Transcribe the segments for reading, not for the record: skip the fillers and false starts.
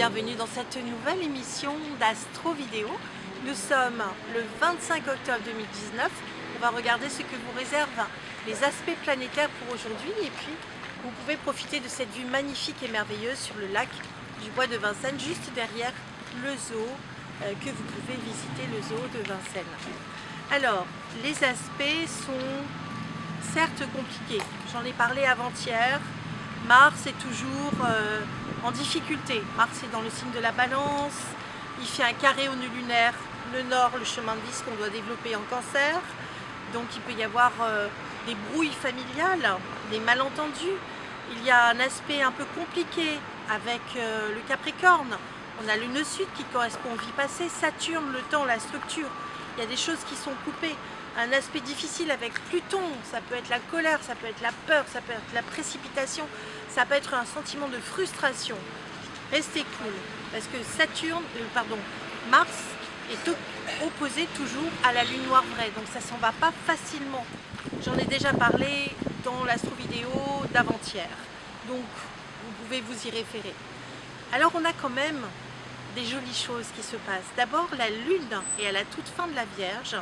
bienvenue dans cette nouvelle émission d'Astro Vidéo. Nous sommes le 25 octobre 2019. On va regarder ce que vous réservent les aspects planétaires pour aujourd'hui et puis vous pouvez profiter de cette vue magnifique et merveilleuse sur le lac du Bois de Vincennes, juste derrière le zoo que vous pouvez visiter, le zoo de Vincennes. Alors, les aspects sont certes compliqués. J'en ai parlé avant-hier. Mars est toujours en difficulté. Mars est dans le signe de la Balance. Il fait un carré au nœud lunaire, le Nord, le chemin de vie qu'on doit développer en Cancer. Donc il peut y avoir des brouilles familiales, des malentendus. Il y a un aspect un peu compliqué avec le Capricorne. On a le nœud sud qui correspond aux vies passées, Saturne, le temps, la structure. Il y a des choses qui sont coupées. Un aspect difficile avec Pluton, ça peut être la colère, ça peut être la peur, ça peut être la précipitation, ça peut être un sentiment de frustration. Restez cool, parce que Mars est opposé toujours à la lune noire vraie, donc ça s'en va pas facilement. J'en ai déjà parlé dans l'astro vidéo d'avant-hier, donc vous pouvez vous y référer. Alors on a quand même des jolies choses qui se passent. D'abord la lune est à la toute fin de la Vierge,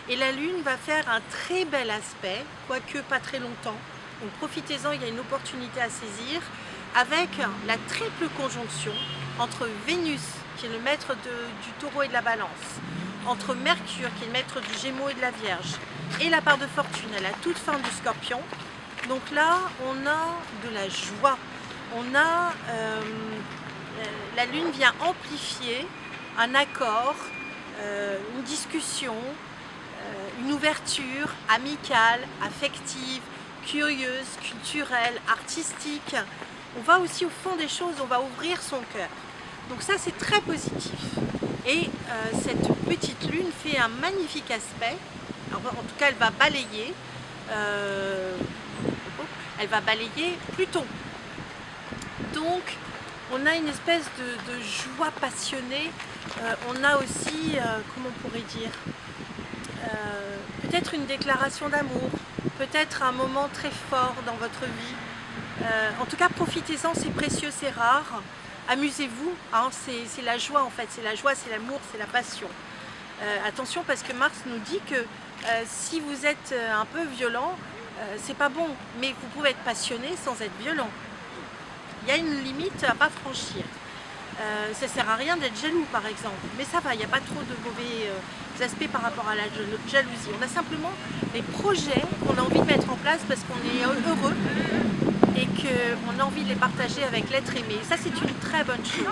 et la lune va faire un très bel aspect, quoique pas très longtemps. Donc profitez-en, il y a une opportunité à saisir, avec la triple conjonction entre Vénus, qui est le maître du Taureau et de la Balance, entre Mercure, qui est le maître du Gémeaux et de la Vierge, et la part de fortune à la toute fin du Scorpion. Donc là, on a de la joie. La lune vient amplifier un accord, une discussion, une ouverture amicale, affective, curieuse, culturelle, artistique. On va aussi au fond des choses, on va ouvrir son cœur. Donc ça c'est très positif. Et cette petite lune fait un magnifique aspect. Alors, en tout cas elle va balayer Pluton. Donc on a une espèce de joie passionnée. On a aussi, comment on pourrait dire, peut-être une déclaration d'amour, peut-être un moment très fort dans votre vie. En tout cas, profitez-en, c'est précieux, c'est rare. Amusez-vous, hein, c'est la joie en fait, c'est la joie, c'est l'amour, c'est la passion. Attention parce que Mars nous dit que si vous êtes un peu violent, c'est pas bon, mais vous pouvez être passionné sans être violent. Il y a une limite à pas franchir. Ça sert à rien d'être jaloux par exemple, mais ça va, il n'y a pas trop de mauvais aspects par rapport à la jalousie. On a simplement des projets qu'on a envie de mettre en place parce qu'on est heureux et qu'on a envie de les partager avec l'être aimé. Ça c'est une très bonne chose.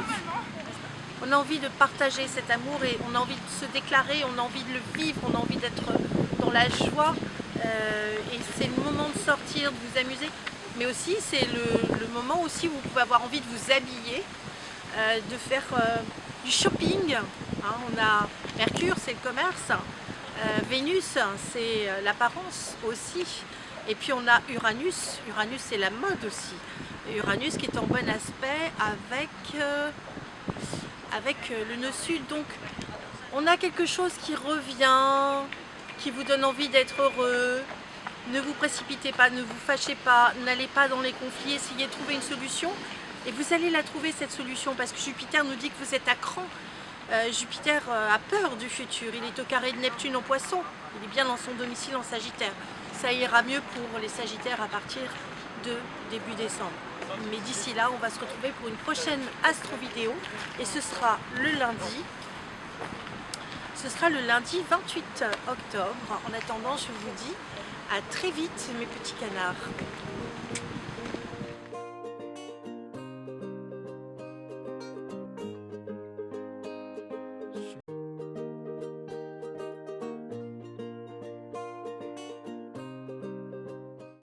On a envie de partager cet amour et on a envie de se déclarer, on a envie de le vivre, on a envie d'être dans la joie et c'est le moment de sortir, de vous amuser, mais aussi c'est le moment aussi où vous pouvez avoir envie de vous habiller, de faire du shopping. Hein, on a Mercure, c'est le commerce, Vénus, c'est l'apparence aussi, et puis on a Uranus. Uranus, c'est la mode aussi. Uranus qui est en bon aspect avec le nœud sud. Donc on a quelque chose qui revient, qui vous donne envie d'être heureux. Ne vous précipitez pas, ne vous fâchez pas, n'allez pas dans les conflits, essayez de trouver une solution. Et vous allez la trouver cette solution parce que Jupiter nous dit que vous êtes à cran. Jupiter a peur du futur, il est au carré de Neptune en Poisson, il est bien dans son domicile en Sagittaire. Ça ira mieux pour les Sagittaires à partir de début décembre. Mais d'ici là, on va se retrouver pour une prochaine astro vidéo et ce sera le lundi. Ce sera le lundi 28 octobre. En attendant, je vous dis à très vite mes petits canards.